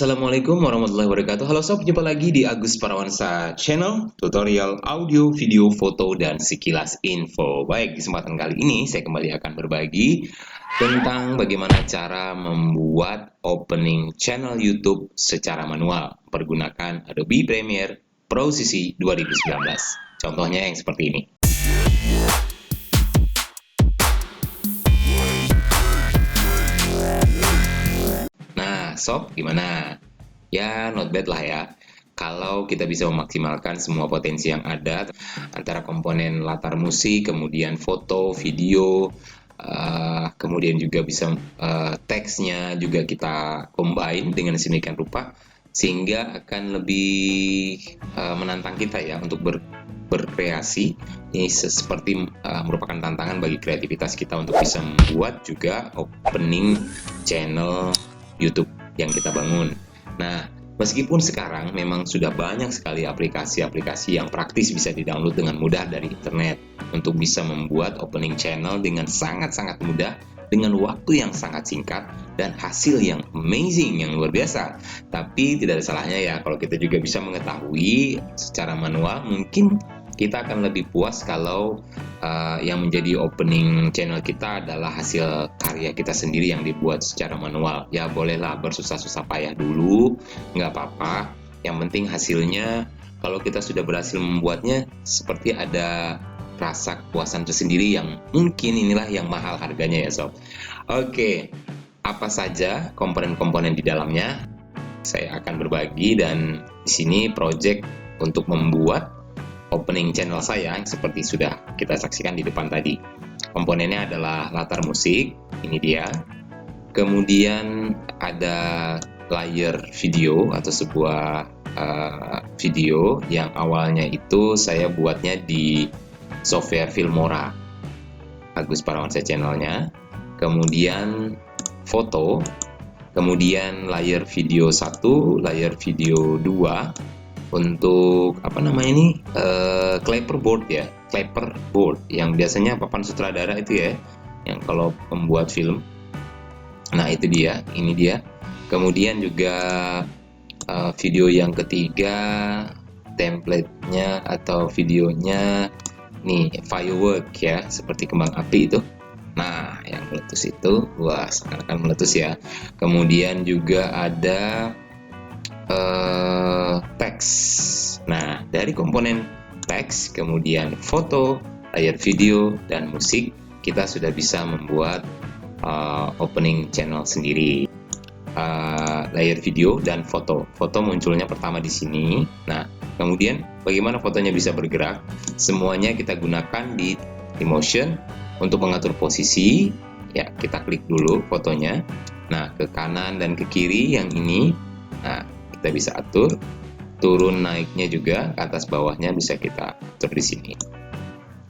Assalamualaikum warahmatullahi wabarakatuh. Halo sob, jumpa lagi di Agus Parawansa Channel, tutorial audio, video, foto, dan sekilas info. Baik, di kesempatan kali ini saya kembali akan berbagi tentang bagaimana cara membuat opening channel YouTube secara manual menggunakan Adobe Premiere Pro CC 2019. Contohnya yang seperti ini. Sob, gimana? Ya, not bad lah ya. Kalau kita bisa memaksimalkan semua potensi yang ada antara komponen latar musik, kemudian foto, video, kemudian juga bisa teksnya juga kita combine dengan sedemikian rupa, sehingga akan lebih menantang kita ya untuk berkreasi. Ini seperti merupakan tantangan bagi kreativitas kita untuk bisa membuat juga opening channel YouTube yang kita bangun. Nah, meskipun sekarang memang sudah banyak sekali aplikasi-aplikasi yang praktis bisa di-download dengan mudah dari internet untuk bisa membuat opening channel dengan sangat-sangat mudah, dengan waktu yang sangat singkat, dan hasil yang amazing, yang luar biasa. Tapi tidak ada salahnya ya kalau kita juga bisa mengetahui secara manual, mungkin kita akan lebih puas kalau yang menjadi opening channel kita adalah hasil karya kita sendiri yang dibuat secara manual. Ya bolehlah bersusah-susah payah dulu, nggak apa-apa. Yang penting hasilnya, kalau kita sudah berhasil membuatnya, seperti ada rasa kepuasan tersendiri yang mungkin inilah yang mahal harganya ya sob. Oke, apa saja komponen-komponen di dalamnya? Saya akan berbagi, dan di sini project untuk membuat opening channel saya seperti sudah kita saksikan di depan tadi. Komponennya adalah latar musik, ini dia. Kemudian ada layer video atau sebuah video yang awalnya itu saya buatnya di software Filmora, Agus Parawansa channelnya. Kemudian foto, kemudian layer video 1, layer video 2. Untuk clapperboard ya, clapperboard yang biasanya papan sutradara itu ya, yang kalau pembuat film. Nah itu dia, ini dia. Kemudian juga video yang ketiga, template-nya atau videonya nih, firework ya, seperti kembang api itu. Nah yang meletus itu, wah seakan-akan meletus ya. Kemudian juga ada teks. Nah, dari komponen teks, kemudian foto, layar video, dan musik, kita sudah bisa membuat opening channel sendiri. Layar video dan foto. Foto munculnya pertama di sini. Nah, kemudian bagaimana fotonya bisa bergerak? Semuanya kita gunakan di motion untuk mengatur posisi. Ya, kita klik dulu fotonya. Nah, ke kanan dan ke kiri yang ini. Nah, kita bisa atur. Turun naiknya juga, ke atas bawahnya bisa kita atur di sini.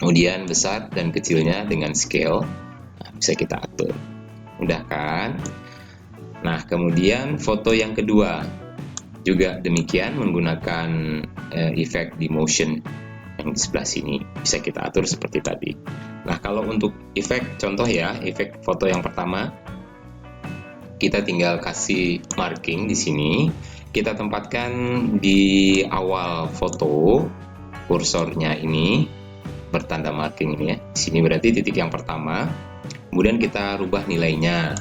Kemudian besar dan kecilnya dengan scale, nah, bisa kita atur. Mudah kan? Nah, kemudian foto yang kedua juga demikian menggunakan efek di motion yang di sebelah sini, bisa kita atur seperti tadi. Nah, kalau untuk efek, contoh ya, efek foto yang pertama, kita tinggal kasih marking di sini. Kita tempatkan di awal foto, kursornya ini bertanda marking ini ya. Di sini berarti titik yang pertama. Kemudian kita rubah nilainya.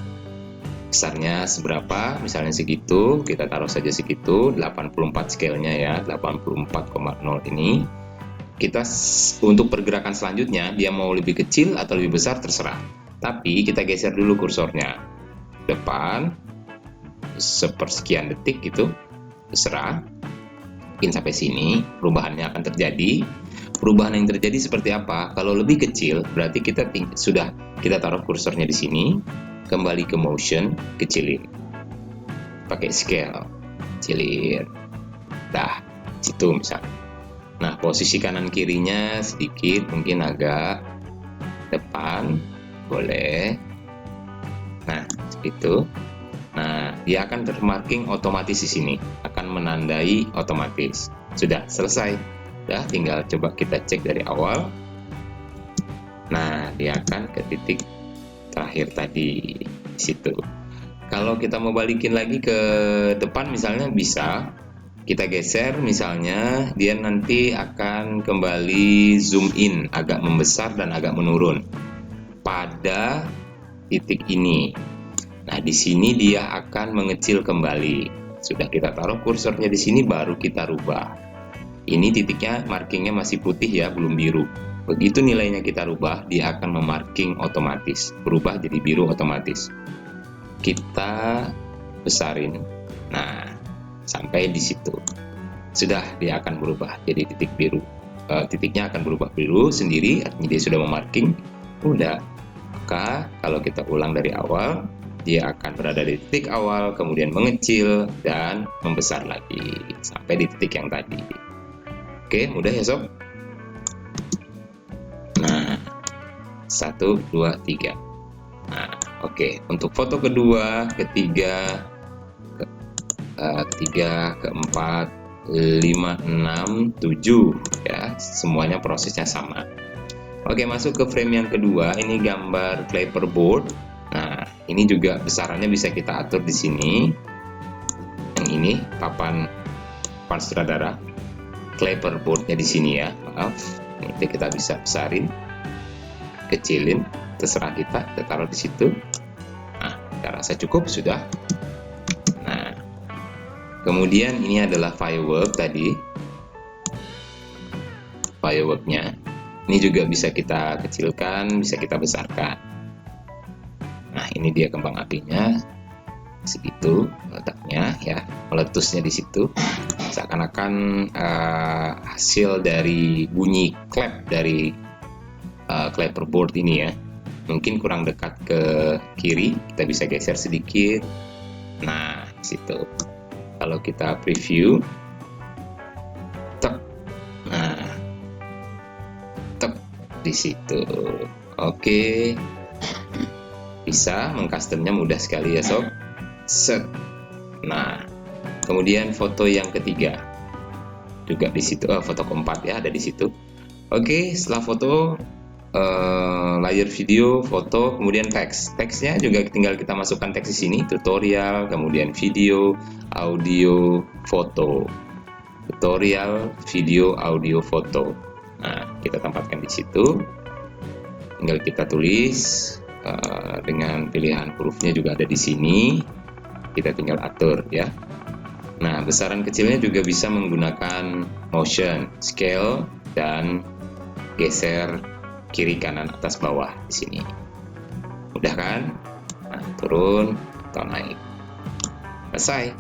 Besarnya seberapa? Misalnya segitu, kita taruh saja segitu, 84 scale-nya ya, 84,0 ini. Kita untuk pergerakan selanjutnya, dia mau lebih kecil atau lebih besar terserah. Tapi kita geser dulu kursornya depan, sepersekian detik gitu, terserah. Mungkin sampai sini perubahannya akan terjadi. Perubahan yang terjadi seperti apa? Kalau lebih kecil berarti kita taruh kursornya di sini, kembali ke motion, kecilin, pakai scale, kecilin, dah situ misalnya. Nah, posisi kanan kirinya sedikit mungkin agak depan, boleh. Nah, itu. Nah, dia akan termarking otomatis di sini, akan menandai otomatis. Sudah selesai. Sudah, tinggal coba kita cek dari awal. Nah, dia akan ke titik terakhir tadi di situ. Kalau kita mau balikin lagi ke depan misalnya bisa. Kita geser misalnya, dia nanti akan kembali zoom in, agak membesar dan agak menurun pada titik ini. Nah, di sini dia akan mengecil kembali. Sudah kita taruh kursornya di sini, baru kita rubah. Ini titiknya markingnya masih putih ya, belum biru. Begitu nilainya kita rubah, dia akan memarking otomatis, berubah jadi biru otomatis. Kita besarin. Nah, sampai di situ. Sudah dia akan berubah jadi titik biru. Titiknya akan berubah biru sendiri, artinya dia sudah memarking. Udah. Maka kalau kita ulang dari awal, dia akan berada di titik awal, kemudian mengecil dan membesar lagi sampai di titik yang tadi. Oke, mudah ya sob? Nah, 1, 2, 3. Nah, oke. Untuk foto kedua, ketiga, keempat, 5, 6, 7 ya, semuanya prosesnya sama. Oke, masuk ke frame yang kedua. Ini gambar clapperboard. Nah, ini juga besarannya bisa kita atur di sini. Yang ini papan sutradara. Clapperboardnya di sini ya, maaf. Nanti kita bisa besarin, kecilin, terserah kita taruh di situ. Nah, kita rasa cukup sudah. Nah, kemudian ini adalah firework tadi. Fireworknya ini juga bisa kita kecilkan, bisa kita besarkan. Nah, ini dia kembang apinya, segitu letaknya ya, meletusnya di situ. Seakan-akan hasil dari bunyi clap dari clapperboard ini ya. Mungkin kurang dekat ke kiri, kita bisa geser sedikit. Nah, di situ. Kalau kita preview, nah, di situ. Oke. Bisa mengcustomnya mudah sekali ya sob. Set. Nah, kemudian foto yang ketiga juga di situ. Foto keempat ya ada di situ. Oke, setelah foto, layar video, foto, kemudian teks. Teksnya juga tinggal kita masukkan teks di sini. Tutorial, kemudian video, audio, foto. Tutorial, video, audio, foto. Nah, kita tempatkan di situ. Tinggal kita tulis dengan pilihan hurufnya juga ada di sini. Kita tinggal atur ya. Nah, besaran kecilnya juga bisa menggunakan motion, scale, dan geser kiri, kanan, atas, bawah di sini. Mudah kan? Nah, turun atau naik. Selesai.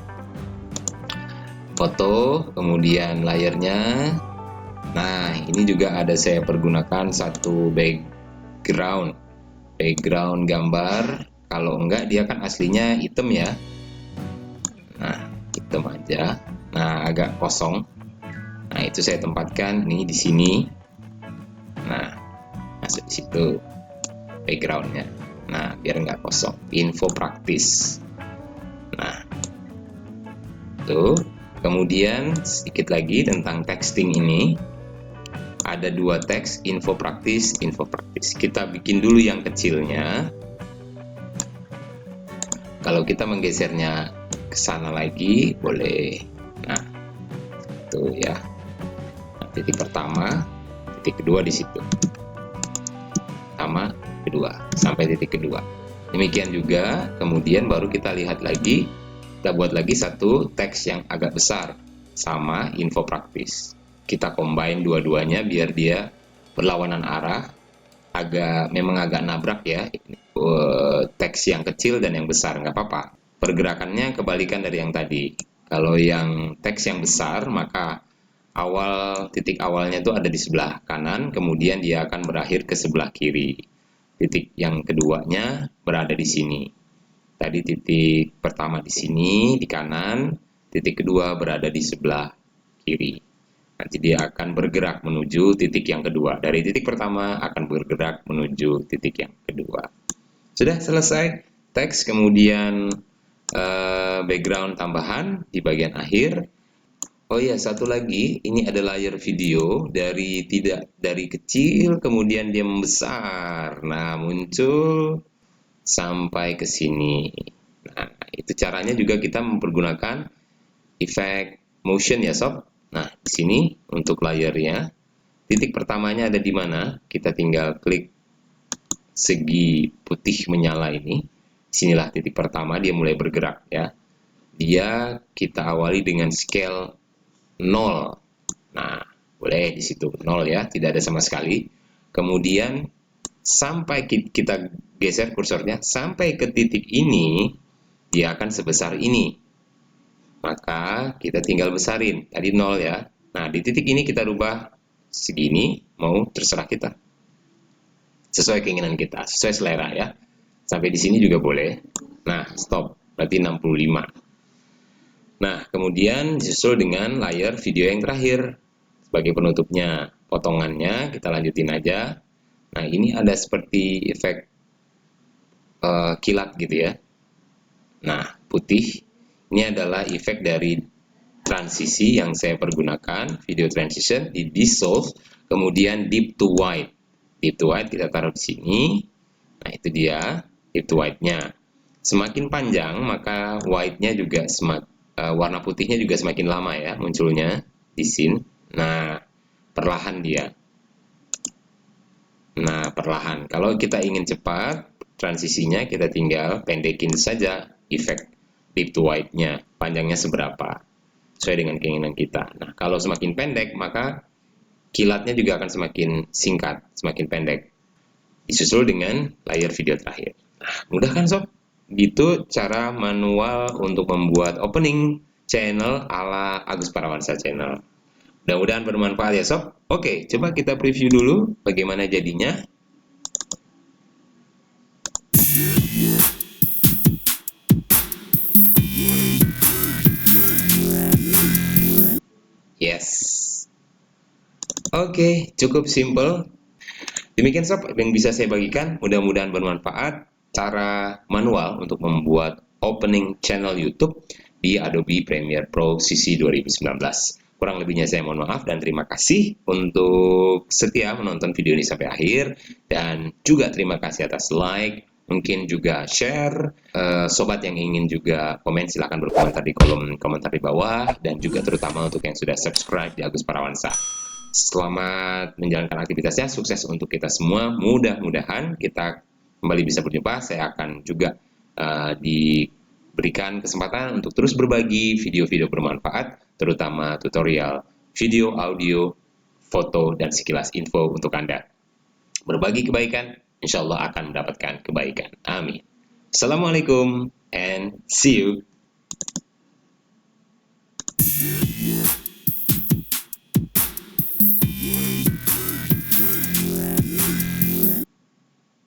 Foto, kemudian layarnya. Nah, ini juga ada saya pergunakan satu background gambar. Kalau enggak dia kan aslinya hitam ya. Nah, hitam aja. Nah, agak kosong. Nah, itu saya tempatkan nih di sini. Nah, masuk di situ backgroundnya. Nah, biar nggak kosong. Info praktis. Nah, tuh. Kemudian sedikit lagi tentang texting ini. Ada dua teks, info praktis, info praktis. Kita bikin dulu yang kecilnya. Kalau kita menggesernya ke sana lagi, boleh. Nah, itu ya. Nah, titik pertama, titik kedua di situ. Pertama, kedua, sampai titik kedua. Demikian juga, kemudian baru kita lihat lagi. Kita buat lagi satu teks yang agak besar, sama info praktis. Kita combine dua-duanya biar dia berlawanan arah, memang agak nabrak ya, teks yang kecil dan yang besar, nggak apa-apa. Pergerakannya kebalikan dari yang tadi. Kalau yang teks yang besar, maka titik awalnya itu ada di sebelah kanan, kemudian dia akan berakhir ke sebelah kiri. Titik yang keduanya berada di sini. Tadi titik pertama di sini, di kanan, titik kedua berada di sebelah kiri. Nanti dia akan bergerak menuju titik yang kedua. Dari titik pertama akan bergerak menuju titik yang kedua. Sudah selesai teks, kemudian background tambahan di bagian akhir. Oh iya, satu lagi, ini ada layar video dari kecil kemudian dia membesar. Nah, muncul sampai ke sini. Nah, itu caranya juga kita mempergunakan efek motion ya sob. Nah, di sini untuk layarnya, titik pertamanya ada di mana? Kita tinggal klik segi putih menyala ini. Sinilah titik pertama, dia mulai bergerak ya. Dia kita awali dengan scale 0. Nah, boleh di situ 0 ya, tidak ada sama sekali. Kemudian sampai kita geser kursornya sampai ke titik ini, dia akan sebesar ini. Maka kita tinggal besarin, tadi 0 ya. Nah, di titik ini kita rubah segini, mau terserah kita. Sesuai keinginan kita, sesuai selera ya. Sampai di sini juga boleh. Nah, stop, berarti 65. Nah, kemudian disusul dengan layar video yang terakhir. Sebagai penutupnya, potongannya kita lanjutin aja. Nah, ini ada seperti efek kilat gitu ya. Nah, putih ini adalah efek dari transisi yang saya pergunakan, video transition di dissolve, kemudian deep to white. Deep to white kita taruh di sini. Nah, itu dia deep to white-nya. Semakin panjang, maka white-nya juga warna putihnya juga semakin lama ya munculnya di scene. Nah, perlahan dia. Nah, perlahan. Kalau kita ingin cepat, transisinya kita tinggal pendekin saja efek deep to white-nya. Panjangnya seberapa, sesuai dengan keinginan kita. Nah, kalau semakin pendek, maka kilatnya juga akan semakin singkat, semakin pendek. Disusul dengan layar video terakhir. Nah, mudah kan sob? Gitu cara manual untuk membuat opening channel ala Agus Parawansa Channel. Mudah-mudahan bermanfaat ya sob. Oke, coba kita preview dulu bagaimana jadinya. Yes. Oke, cukup simple. Demikian sob yang bisa saya bagikan. Mudah-mudahan bermanfaat cara manual untuk membuat opening channel YouTube di Adobe Premiere Pro CC 2019. Kurang lebihnya saya mohon maaf dan terima kasih untuk setia menonton video ini sampai akhir, dan juga terima kasih atas like, mungkin juga share. Sobat yang ingin juga komen silahkan berkomentar di kolom komentar di bawah, dan juga terutama untuk yang sudah subscribe di Agus Parawansa. Selamat menjalankan aktivitasnya, sukses untuk kita semua. Mudah-mudahan kita kembali bisa berjumpa. Saya akan juga diberikan kesempatan untuk terus berbagi video-video bermanfaat, terutama tutorial video, audio, foto, dan sekilas info untuk Anda. Berbagi kebaikan, insya Allah akan mendapatkan kebaikan. Amin. Assalamualaikum and see you.